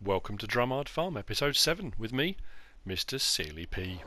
Welcome to Drumard Farm, episode 7, with me, Mr. Sealy P.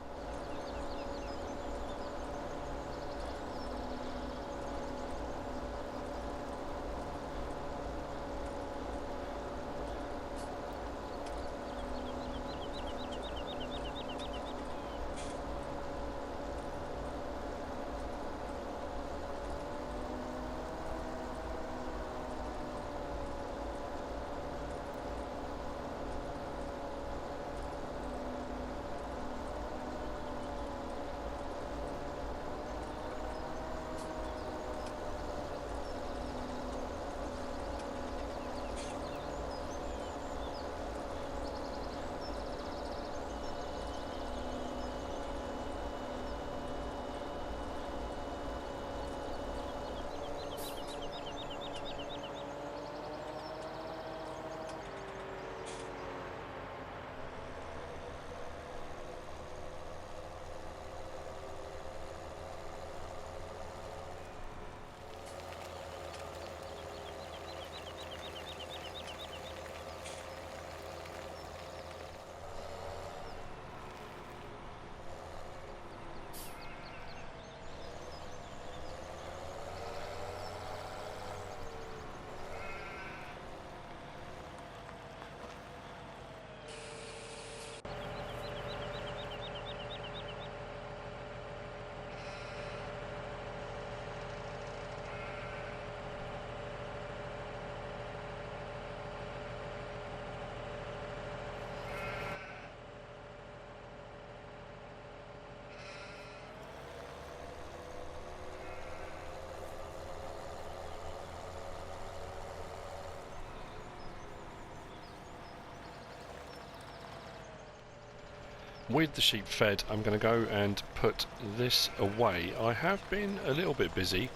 With the sheep fed, I'm going to go and put this away. I have been a little bit busy.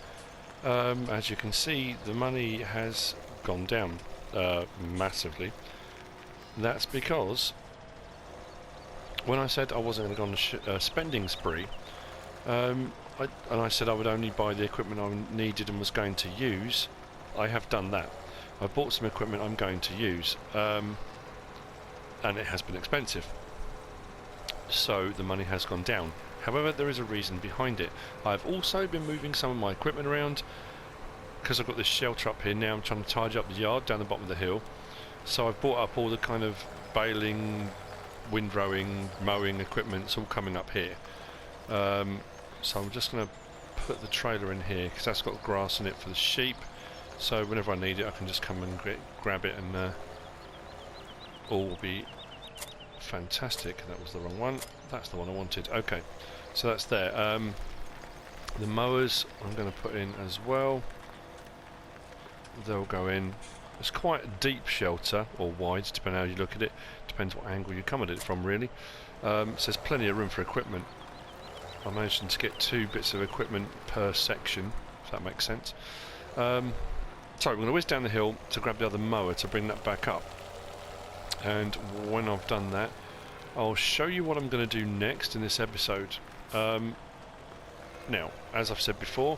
As you can see, the money has gone down massively. That's because when I said I wasn't going to go on a spending spree, and I said I would only buy the equipment I needed and was going to use, I have done that. I bought some equipment I'm going to use, and it has been expensive. So the money has gone down. However, there is a reason behind it. I've also been moving some of my equipment around because I've got this shelter up here now. I'm trying to tidy up the yard down the bottom of the hill. So I've brought up all the kind of baling, windrowing, mowing equipment. It's all coming up here. So I'm just going to put the trailer in here because that's got grass in it for the sheep. So whenever I need it, I can just come and grab it, and all will be fantastic. That was the wrong one. That's the one I wanted. Okay, so that's there. The mowers I'm going to put in as well. They'll go in. It's quite a deep shelter, or wide, depending on how you look at it. Depends what angle you come at it from, really. So there's plenty of room for equipment. I managed to get 2 bits of equipment per section, if that makes sense. So we're going to whiz down the hill to grab the other mower to bring that back up. And when I've done that, I'll show you what I'm going to do next in this episode. Now, as I've said before,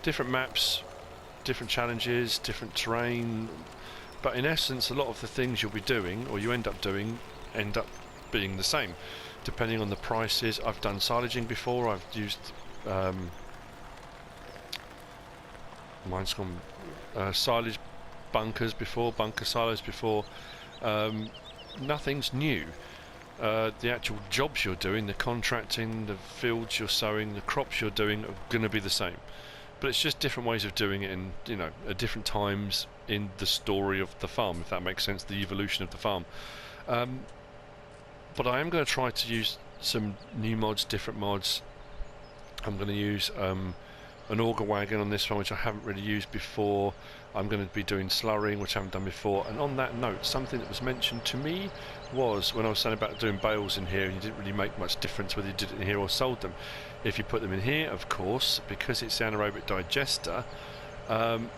different maps, different challenges, different terrain, but in essence a lot of the things you'll be doing, or you end up doing, end up being the same, depending on the prices. I've done silaging before, I've used mine's gone silage bunkers before, bunker silos before. Nothing's new. The actual jobs you're doing, the contracting, the fields you're sowing, the crops you're doing are going to be the same, but it's just different ways of doing it, and at different times in the story of the farm, if that makes sense, the evolution of the farm. But I am going to try to use some new mods, different mods. I'm going to use an auger wagon on this one, which I haven't really used before. I'm going to be doing slurrying, which I haven't done before. And on that note, something that was mentioned to me was when I was saying about doing bales in here, and you didn't really make much difference whether you did it in here or sold them. If you put them in here, of course, because it's the anaerobic digester,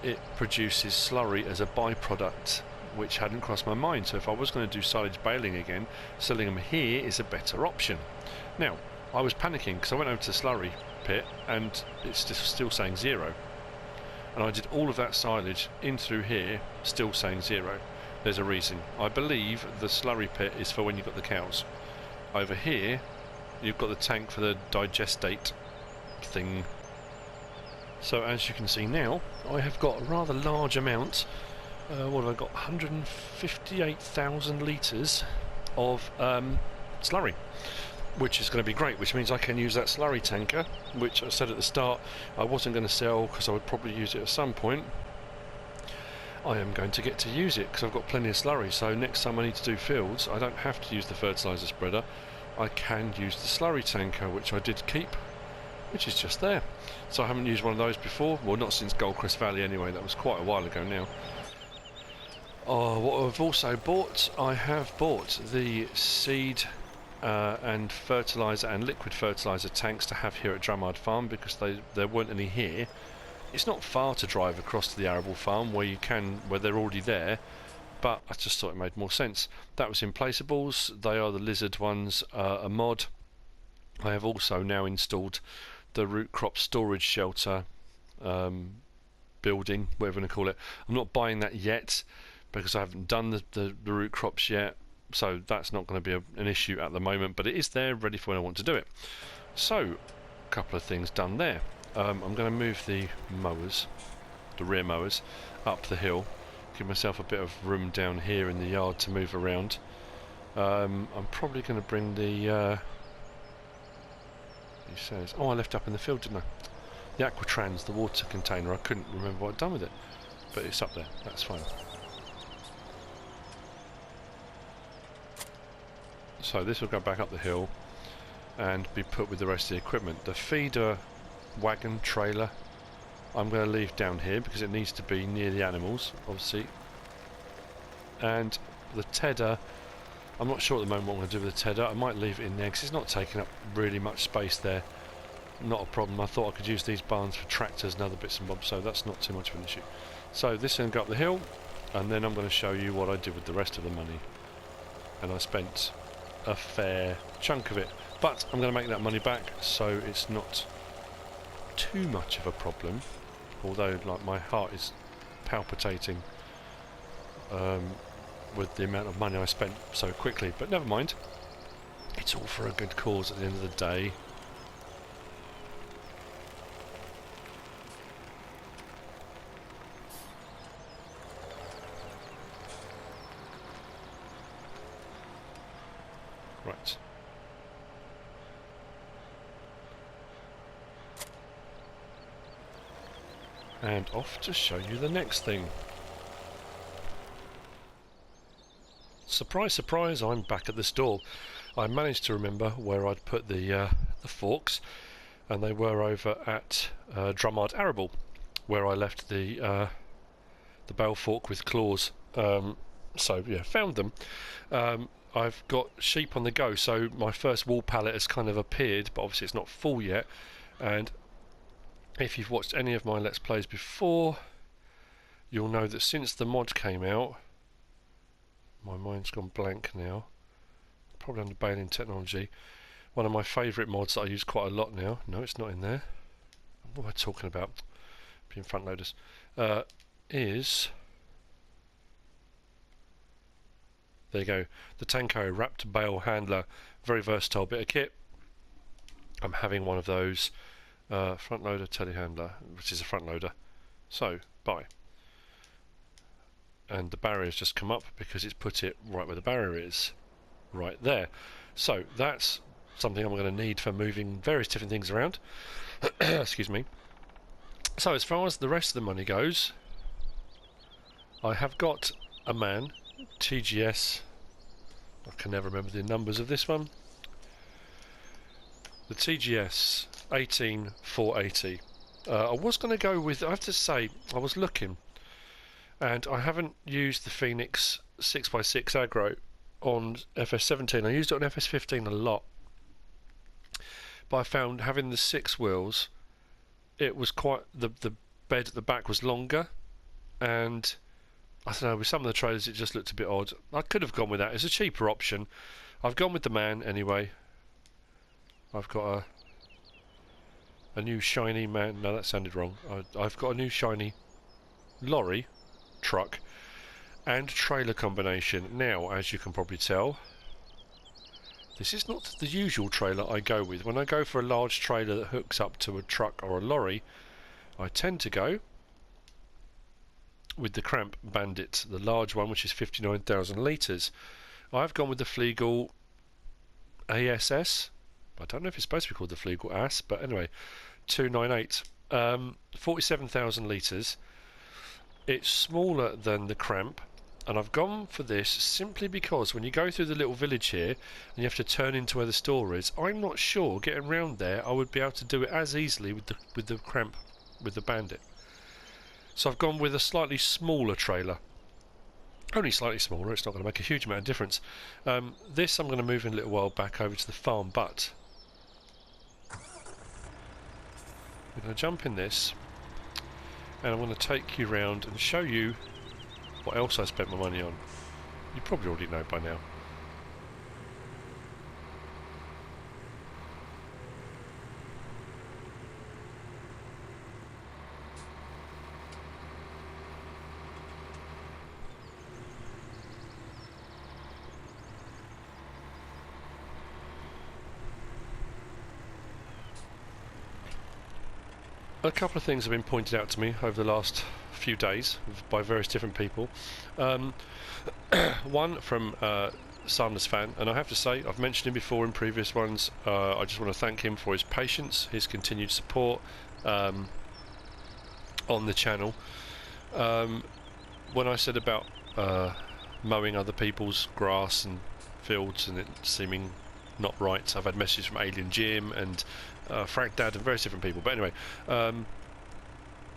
it produces slurry as a byproduct, which hadn't crossed my mind. So if I was going to do silage baling again, selling them here is a better option. Now, I was panicking because I went over to the slurry pit and it's just still saying 0. And I did all of that silage in through here, still saying 0. there's a reason. I believe the slurry pit is for when you've got the cows. Over here, you've got the tank for the digestate thing. So as you can see now, I have got a rather large amount. What have I got? 158,000 litres of slurry, which is going to be great, which means I can use that slurry tanker, which I said at the start I wasn't going to sell because I would probably use it at some point. I am going to get to use it because I've got plenty of slurry, so next time I need to do fields I don't have to use the fertiliser spreader, I can use the slurry tanker, which I did keep, which is just there. So I haven't used one of those before, well not since Goldcrest Valley anyway, that was quite a while ago now. What I've also bought, I have bought the seed and fertiliser and liquid fertiliser tanks to have here at Drumard Farm because there weren't any here. It's not far to drive across to the arable farm where they're already there, but I just thought it made more sense. That was in placeables, they are the lizard ones, a mod. I have also now installed the root crop storage shelter building, whatever you want to call it. I'm not buying that yet because I haven't done the root crops yet, so that's not going to be an issue at the moment, but it is there ready for when I want to do it. So, a couple of things done there. I'm going to move the mowers, the rear mowers, up the hill, give myself a bit of room down here in the yard to move around. I'm probably going to bring the he says, oh, I left up in the field, didn't I? The Aquatrans, the water container, I couldn't remember what I'd done with it, but it's up there, that's fine. So this will go back up the hill and be put with the rest of the equipment. The feeder wagon trailer I'm going to leave down here because it needs to be near the animals, obviously. And the tedder, I'm not sure at the moment what I'm going to do with the tedder. I might leave it in there because it's not taking up really much space there. Not a problem. I thought I could use these barns for tractors and other bits and bobs, so that's not too much of an issue. So this is going to go up the hill, and then I'm going to show you what I did with the rest of the money. And I spent a fair chunk of it, but I'm going to make that money back, so it's not too much of a problem. Although, like, my heart is palpitating with the amount of money I spent so quickly, but never mind. It's all for a good cause at the end of the day. Right. And off to show you the next thing. Surprise, surprise, I'm back at the store. I managed to remember where I'd put the forks, and they were over at Drumard Arable, where I left the bale fork with claws. So yeah, found them. I've got sheep on the go, so my first wall pallet has kind of appeared, but obviously it's not full yet. And if you've watched any of my Let's Plays before, you'll know that since the mod came out, my mind's gone blank now, probably under baling technology, one of my favourite mods that I use quite a lot now, no it's not in there, what am I talking about, being front loaders, is, there you go, the Tanco wrapped bale handler, very versatile bit of kit. I'm having one of those, front loader telehandler, which is a front loader, so buy. And the barrier's just come up because it's put it right where the barrier is, right there. So that's something I'm going to need for moving various different things around. Excuse me. So as far as the rest of the money goes, I have got a man, TGS, I can never remember the numbers of this one, the TGS 18480. I was going to go with, I have to say, I was looking, and I haven't used the Phoenix 6x6 aggro on FS17. I used it on FS15 a lot, but I found having the 6 wheels, it was quite, the bed at the back was longer, and I don't know, with some of the trailers it just looked a bit odd. I could have gone with that. It's a cheaper option. I've gone with the man anyway. I've got a new shiny man. No, that sounded wrong. I've got a new shiny lorry truck, and trailer combination. Now, as you can probably tell, this is not the usual trailer I go with. When I go for a large trailer that hooks up to a truck or a lorry, I tend to go with the Cramp Bandit, the large one, which is 59,000 litres. I've gone with the Fliegl ASS. I don't know if it's supposed to be called the Fliegl ASS, but anyway, 298. 47,000 litres. It's smaller than the Cramp, and I've gone for this simply because when you go through the little village here and you have to turn into where the store is, I'm not sure getting around there I would be able to do it as easily with the Cramp, with the Bandit. So I've gone with a slightly smaller trailer. Only slightly smaller, it's not going to make a huge amount of difference. This I'm going to move in a little while back over to the farm, but I'm going to jump in this and I'm going to take you around and show you what else I spent my money on. You probably already know by now. A couple of things have been pointed out to me over the last few days by various different people. One from Sunless Fan, and I have to say, I've mentioned him before in previous ones. I just want to thank him for his patience, his continued support on the channel. When I said about mowing other people's grass and fields and it seeming not right, I've had messages from Alien Jim and Frank Dad and various different people, but anyway,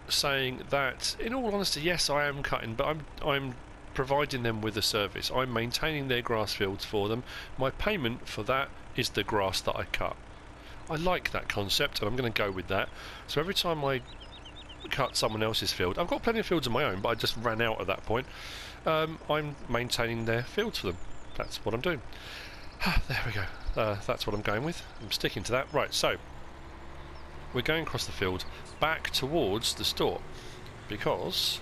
saying that in all honesty, yes, I am cutting, but I'm providing them with a service. I'm maintaining their grass fields for them. My payment for that is the grass that I cut. I like that concept, and I'm going to go with that. So every time I cut someone else's field, I've got plenty of fields of my own, but I just ran out at that point. I'm maintaining their fields for them. That's what I'm doing. There we go. That's what I'm going with. I'm sticking to that. Right, so we're going across the field back towards the store because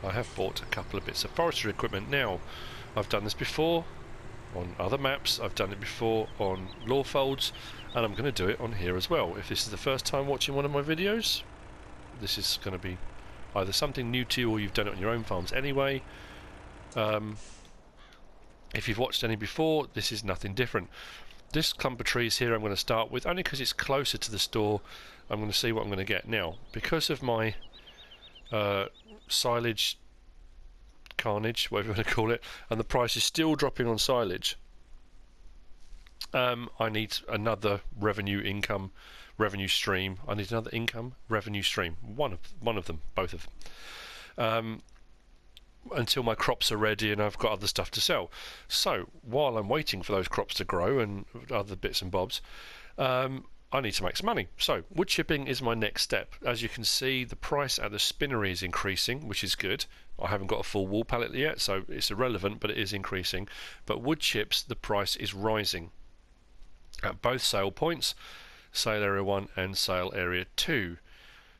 I have bought a couple of bits of forestry equipment. Now, I've done this before on other maps, I've done it before on Lawfolds, and I'm going to do it on here as well. If this is the first time watching one of my videos, this is going to be either something new to you or you've done it on your own farms anyway. If you've watched any before, this is nothing different. This clump of trees here I'm going to start with, only because it's closer to the store. I'm going to see what I'm going to get. Now, because of my silage carnage, whatever you want to call it, and the price is still dropping on silage, I need another revenue stream. I need another income revenue stream. One of them, both of them. Until my crops are ready and I've got other stuff to sell. So while I'm waiting for those crops to grow and other bits and bobs, I need to make some money. So wood chipping is my next step. As you can see, the price at the spinnery is increasing, which is good. I haven't got a full wool pallet yet, so it's irrelevant, but it is increasing. But wood chips, the price is rising at both sale points, sale area 1 and sale area 2.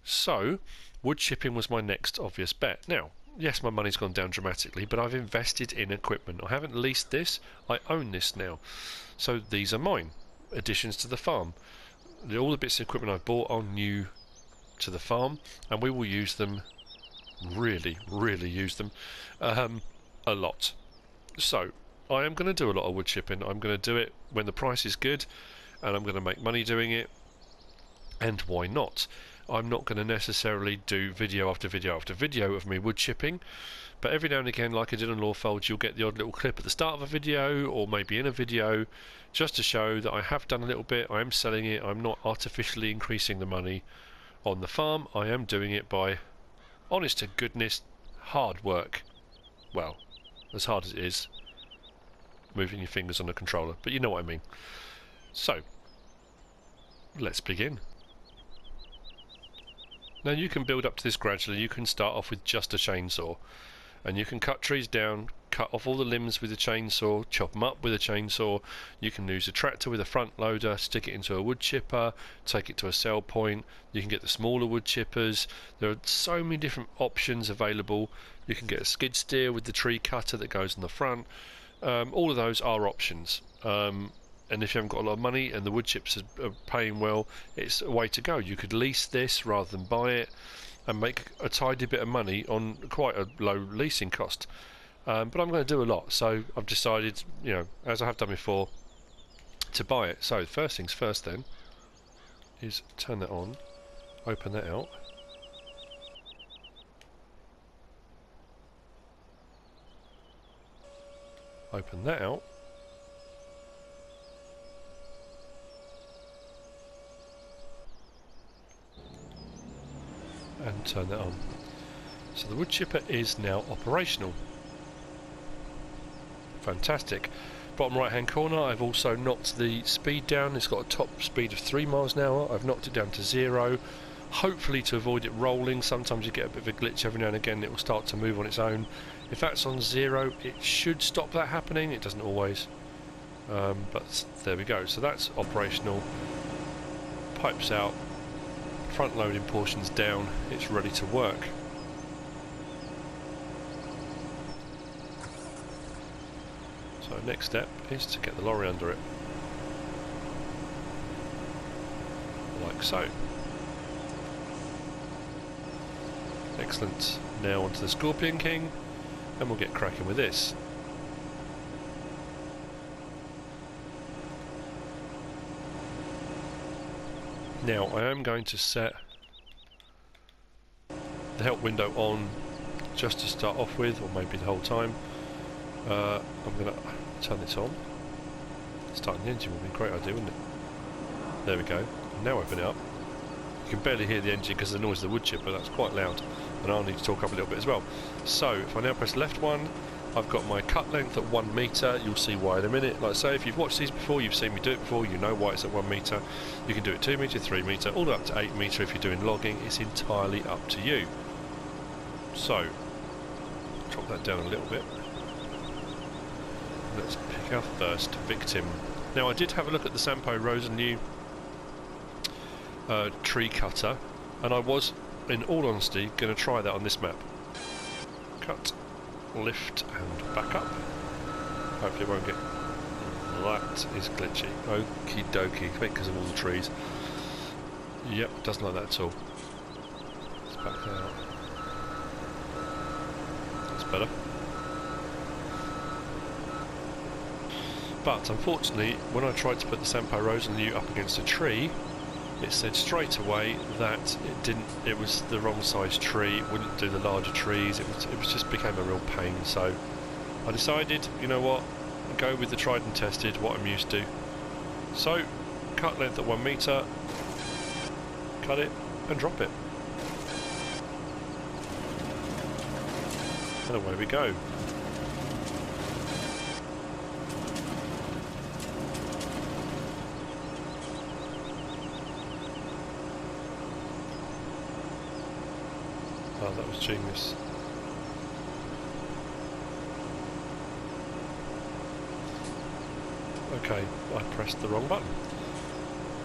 So wood chipping was my next obvious bet. Now, yes, my money's gone down dramatically, but I've invested in equipment. I haven't leased this, I own this now. So these are mine, additions to the farm. All the bits of equipment I've bought are new to the farm, and we will use them, really use them, a lot. So I am going to do a lot of wood chipping. I'm going to do it when the price is good, and I'm going to make money doing it, and why not? I'm not going to necessarily do video after video after video of me wood chipping, but every now and again, like I did on Lawfolds, you'll get the odd little clip at the start of a video or maybe in a video just to show that I have done a little bit, I am selling it, I'm not artificially increasing the money on the farm, I am doing it by honest to goodness hard work. Well, as hard as it is moving your fingers on a controller, but you know what I mean. So let's begin. Now you can build up to this gradually. You can start off with just a chainsaw. and you can cut trees down, cut off all the limbs with a chainsaw, chop them up with a chainsaw. You can use a tractor with a front loader, stick it into a wood chipper, take it to a sell point. You can get the smaller wood chippers. There are so many different options available. You can get a skid steer with the tree cutter that goes in the front. All of those are options. And if you haven't got a lot of money and the wood chips are paying well, it's a way to go. You could lease this rather than buy it and make a tidy bit of money on quite a low leasing cost. But I'm going to do a lot, so I've decided, you know, as I have done before, to buy it. So first things first then is turn that on, open that out. Open that out. And turn that on. So the wood chipper is now operational. Fantastic. Bottom right hand corner, I've also knocked the speed down. It's got a top speed of 3 miles an hour. I've knocked it down to 0, hopefully to avoid it rolling. Sometimes you get a bit of a glitch every now and again, it will start to move on its own. If that's on 0, it should stop that happening. It doesn't always, but there we go. So that's operational. Pipes out, front loading portions down, it's ready to work. So next step is to get the lorry under it, like so. Excellent. Now onto the ScorpionKing, and we'll get cracking with this. Now I am going to set the help window on just to start off with, or maybe the whole time. I'm going to turn this on. Starting the engine would be a great idea, wouldn't it? There we go. Now open it up. You can barely hear the engine because of the noise of the wood chipper. That's quite loud, and I'll need to talk up a little bit as well. So if I now press left one, I've got my cut length at 1 metre. You'll see why in a minute. Like I say, if you've watched these before, you've seen me do it before, you know why it's at 1 metre. You can do it 2 metre, 3 metre, all the way up to 8 metre if you're doing logging. It's entirely up to you. So drop that down a little bit. Let's pick our first victim. Now I did have a look at the Sampo Rosennew tree cutter, and I was, in all honesty, going to try that on this map. Cut, lift and back up. Hopefully it won't get... That is glitchy. Okie dokie, because of all the trees. Yep, doesn't like that at all. Let's back that out. That's better. But unfortunately, when I tried to put the Sampo Rosennew up against a tree, it said straight away that it didn't. It was the wrong size tree. It wouldn't do the larger trees. It was just became a real pain. So I decided, you know what, go with the tried and tested, what I'm used to. So cut length at 1 metre, cut it and drop it, and away we go. Oh, that was genius. Okay, I pressed the wrong button.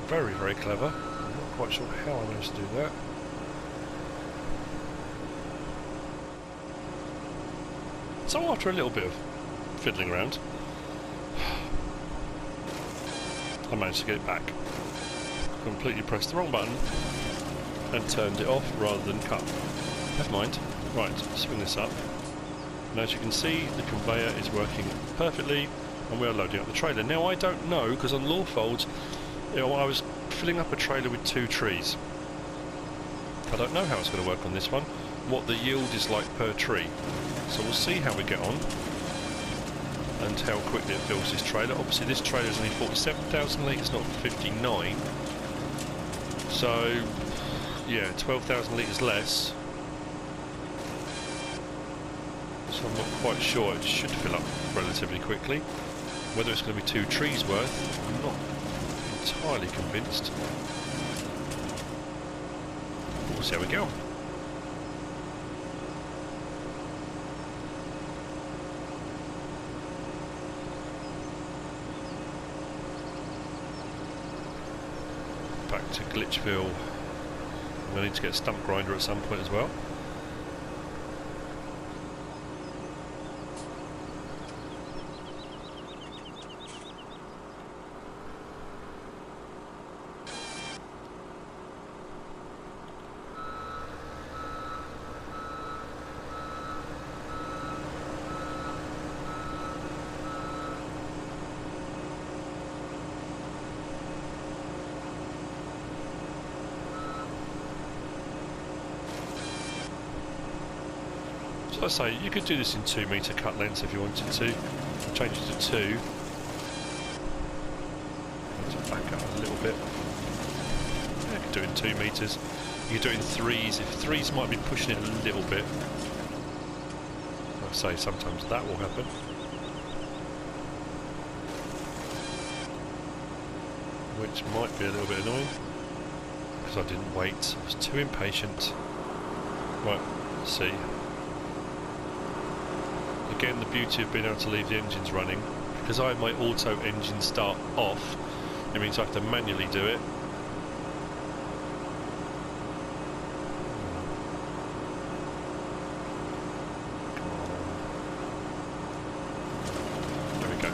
Very, very clever. I'm not quite sure how I managed to do that. So after a little bit of fiddling around, I managed to get it back. Completely pressed the wrong button and turned it off rather than cut. Never mind. Right, spin this up. And as you can see, the conveyor is working perfectly, and we are loading up the trailer. Now I don't know, because on Lawfolds, you know, I was filling up a trailer with 2 trees. I don't know how it's going to work on this one, what the yield is like per tree. So we'll see how we get on, and how quickly it fills this trailer. Obviously this trailer is only 47,000 litres, not 59. So, yeah, 12,000 litres less. So I'm not quite sure. It should fill up relatively quickly. Whether it's going to be 2 trees worth, I'm not entirely convinced. We'll see how we go. to Glitchville. I'm going to need to get a stump grinder at some point as well. I say, you could do this in 2 metre cut lengths if you wanted to. Change it to 2. Need to back up a little bit. Yeah, you could do it in 2 metres. You could do it in 3s. If 3s might be pushing it a little bit. Like I say, sometimes that will happen. Which might be a little bit annoying. Because I didn't wait. I was too impatient. Right, let's see. Again, the beauty of being able to leave the engines running, because I have my auto engine start off, it means I have to manually do it. There we go.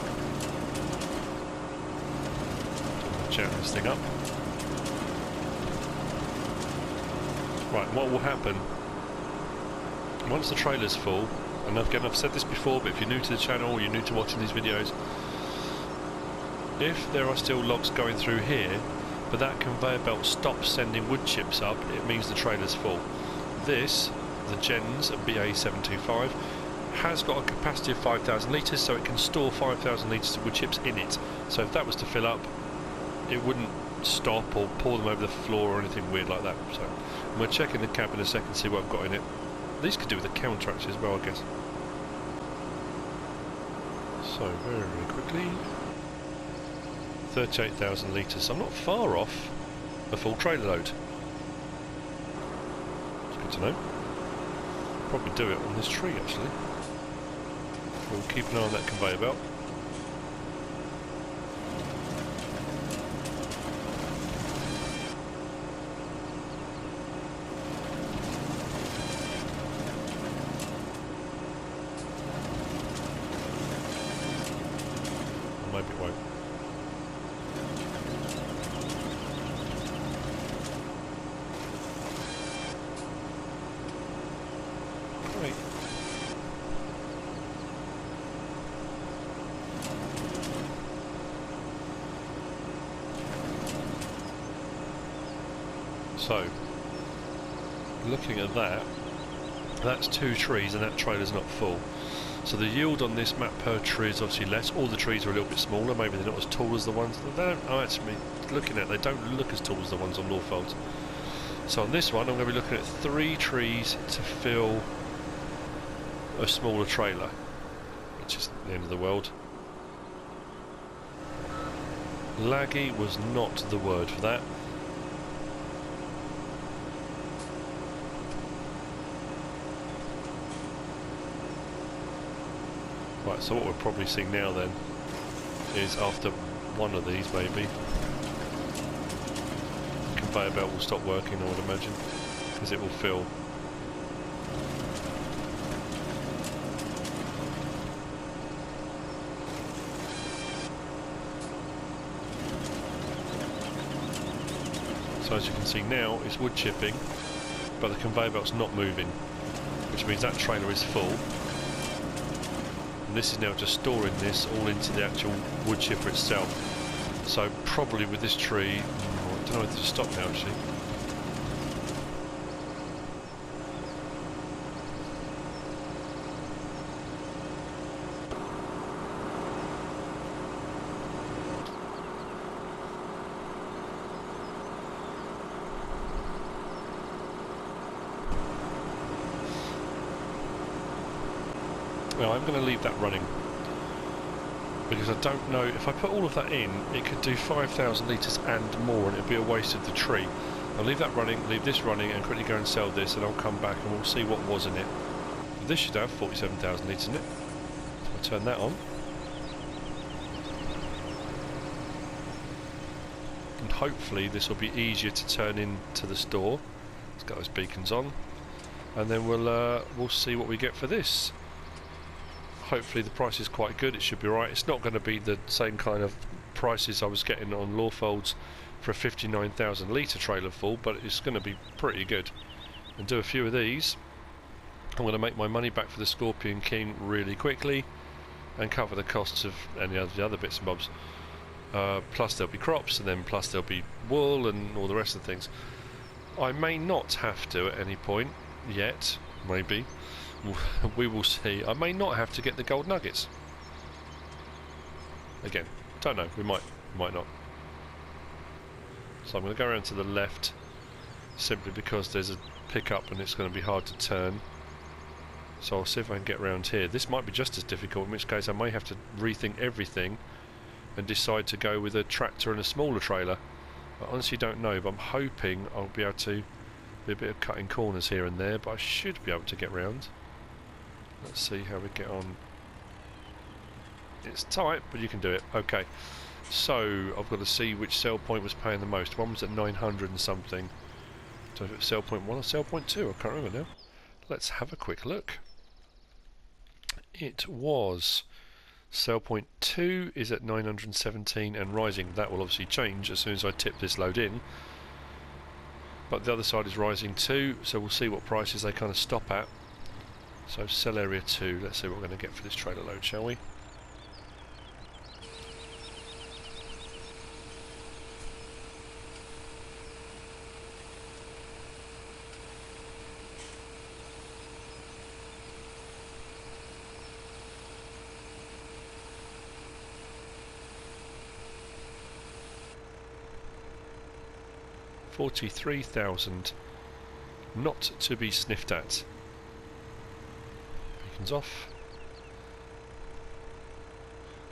Jam this thing up. Right, what will happen once the trailer's full? And again, I've said this before, but if you're new to the channel or you're new to watching these videos, if there are still logs going through here, but that conveyor belt stops sending wood chips up, it means the trailer's full. This, the JENZ BA 725, has got a capacity of 5,000 litres, so it can store 5,000 litres of wood chips in it. So if that was to fill up, it wouldn't stop or pour them over the floor or anything weird like that. So I'm going to check in the cab in a second, see what I've got in it. These could do with the counter actually as well, I guess. So very, very quickly, 38,000 litres. So I'm not far off a full trailer load. It's good to know. Probably do it on this tree actually. We'll keep an eye on that conveyor belt. Maybe it won't. Great. So, looking at that, that's 2 trees and that trailer's not full. So the yield on this map per tree is obviously less. All the trees are a little bit smaller, maybe they're not as tall as the ones. They don't, oh, actually, looking at, they don't look as tall as the ones on Norfolds. So on this one, I'm going to be looking at 3 trees to fill a smaller trailer, which is the end of the world. Laggy was not the word for that. Right, so what we're probably seeing now then is after one of these maybe, the conveyor belt will stop working, I would imagine, because it will fill. So as you can see now, it's wood chipping, but the conveyor belt's not moving, which means that trailer is full. And this is now just storing this all into the actual wood chipper itself. So probably with this tree, I don't know whether to stop now actually. Well, I'm going to leave that running because I don't know, if I put all of that in, it could do 5,000 litres and more and it would be a waste of the tree. I'll leave that running, leave this running and quickly go and sell this, and I'll come back and we'll see what was in it. This should have 47,000 litres in it. I'll turn that on. And hopefully this will be easier to turn into the store. Let's get those beacons on, and then we'll see what we get for this. Hopefully the price is quite good. It should be right. It's not going to be the same kind of prices I was getting on Lawfolds for a 59,000 litre trailer full, but it's going to be pretty good. And do a few of these. I'm going to make my money back for the ScorpionKing really quickly and cover the costs of any of the other bits and bobs. Plus there'll be crops, and then plus there'll be wool and all the rest of the things. I may not have to at any point yet, maybe. We will see. I may not have to get the gold nuggets. Again, don't know. We might not. So I'm going to go around to the left, simply because there's a pickup and it's going to be hard to turn. So I'll see if I can get around here. This might be just as difficult, in which case I may have to rethink everything and decide to go with a tractor and a smaller trailer. I honestly don't know, but I'm hoping I'll be able to do a bit of cutting corners here and there, but I should be able to get round. Let's see how we get on. It's tight, but you can do it. Okay, so I've got to see which sell point was paying the most. One was at 900 and something. So if it was sell point 1 or sell point 2, I can't remember now. Let's have a quick look. It was sell point 2 is at 917 and rising. That will obviously change as soon as I tip this load in. But the other side is rising too, so we'll see what prices they kind of stop at. So sell area 2, let's see what we're going to get for this trailer load, shall we? $43,000, not to be sniffed at. Beacons off.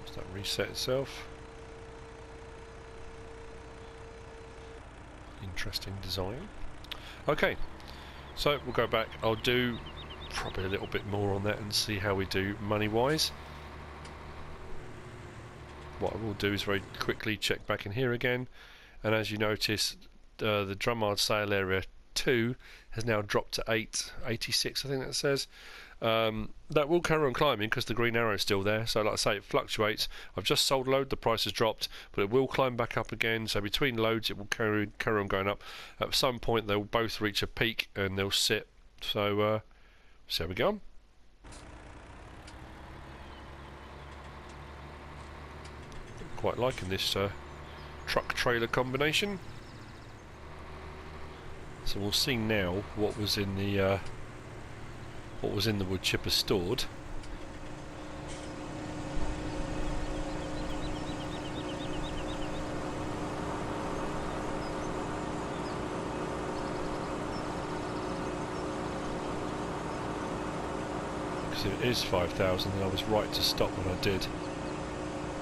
Does that reset itself? Interesting design. Okay, so we'll go back. I'll do probably a little bit more on that and see how we do money wise. What I will do is very quickly check back in here again, and as you notice, the Drumard sale area 2 has now dropped to 886, I think that says. That will carry on climbing because the green arrow is still there, so like I say, it fluctuates. I've just sold a load, the price has dropped, but it will climb back up again, so between loads it will carry on going up. At some point they'll both reach a peak and they'll sit, so see how we go on. Quite liking this truck trailer combination. So we'll see now what was in the wood chipper stored. Because if it is 5,000, then I was right to stop when I did.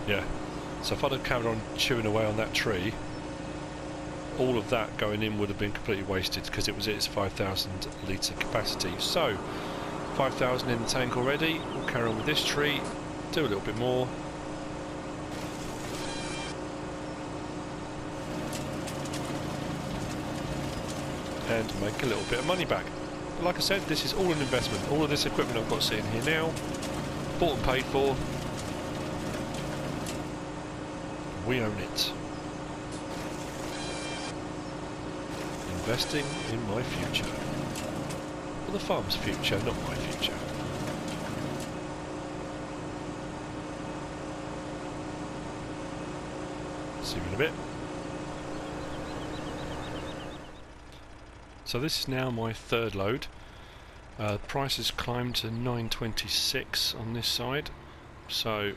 Yeah. So if I'd have carried on chewing away on that tree, all of that going in would have been completely wasted because it was its 5,000 litre capacity. So 5,000 in the tank already. We'll carry on with this tree, do a little bit more. And make a little bit of money back. But like I said, this is all an investment. All of this equipment I've got sitting here now, bought and paid for. We own it. Investing in my future. Well, the farm's future, not my future. See you in a bit. So this is now my third load. Price has climbed to 926 on this side. So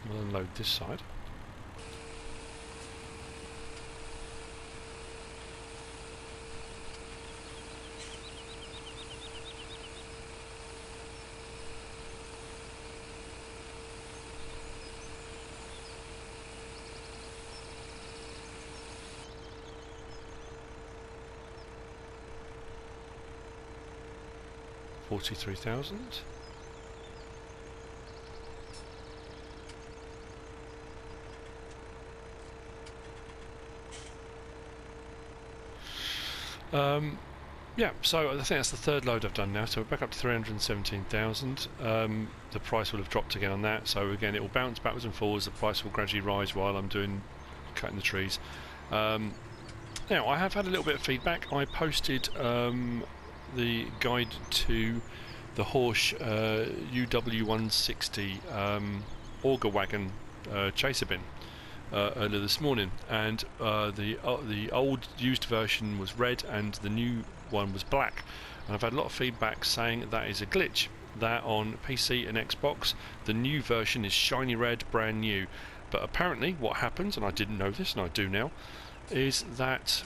we'll unload this side. $43,000. Yeah, so I think that's the third load I've done now, so we're back up to 317,000. The price will have dropped again on that, so again it will bounce backwards and forwards, the price will gradually rise while I'm cutting the trees. Now, I have had a little bit of feedback. I posted the guide to the Horsch UW160 auger wagon chaser bin earlier this morning, and the old used version was red and the new one was black, and I've had a lot of feedback saying that is a glitch, that on PC and Xbox the new version is shiny red, brand new. But apparently what happens, and I didn't know this and I do now, is that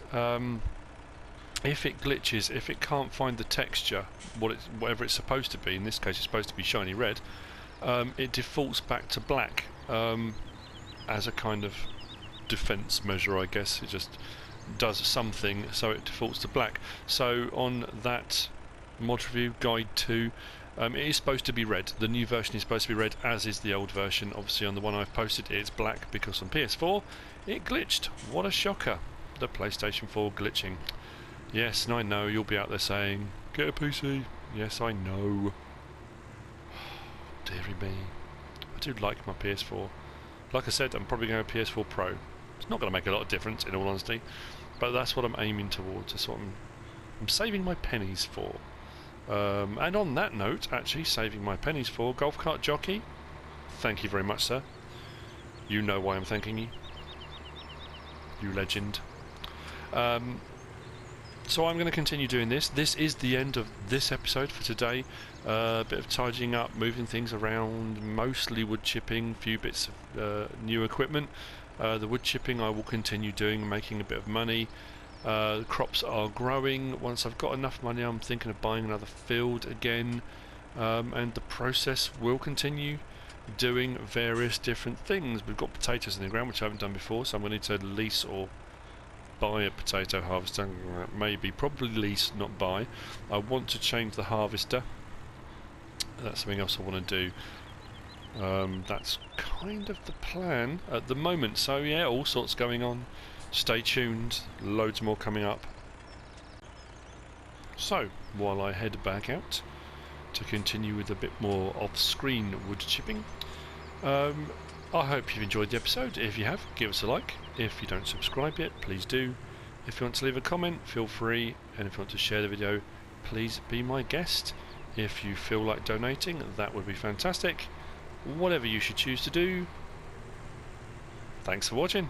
if it glitches, if it can't find the texture, whatever it's supposed to be, in this case it's supposed to be shiny red, it defaults back to black as a kind of defense measure, I guess. It just does something so it defaults to black. So on that mod review guide 2, it is supposed to be red. The new version is supposed to be red, as is the old version. Obviously on the one I've posted it's black because on PS4 it glitched. What a shocker. The PlayStation 4 glitching. Yes, and I know you'll be out there saying, get a PC. Yes, I know. Deary me. I do like my PS4. Like I said, I'm probably going to PS4 Pro. It's not going to make a lot of difference, in all honesty, but that's what I'm aiming towards. That's what I'm saving my pennies for. And on that note, actually, saving my pennies for golf cart jockey. Thank you very much, sir. You know why I'm thanking you. You legend. So I'm going to continue doing this. This is the end of this episode for today. A bit of tidying up, moving things around, mostly wood chipping, a few bits of new equipment. The wood chipping I will continue doing, making a bit of money. The crops are growing. Once I've got enough money, I'm thinking of buying another field again, and the process will continue, doing various different things. We've got potatoes in the ground, which I haven't done before, so I'm going to need to lease or buy a potato harvester. Maybe, probably lease, not buy. I want to change the harvester. That's something else I want to do. That's kind of the plan at the moment. So yeah, all sorts going on. Stay tuned, loads more coming up. So while I head back out to continue with a bit more off-screen wood chipping, I hope you've enjoyed the episode. If you have, give us a like. If you don't subscribe yet, please do. If you want to leave a comment, feel free, and if you want to share the video, please be my guest. If you feel like donating, that would be fantastic. Whatever you should choose to do. Thanks for watching.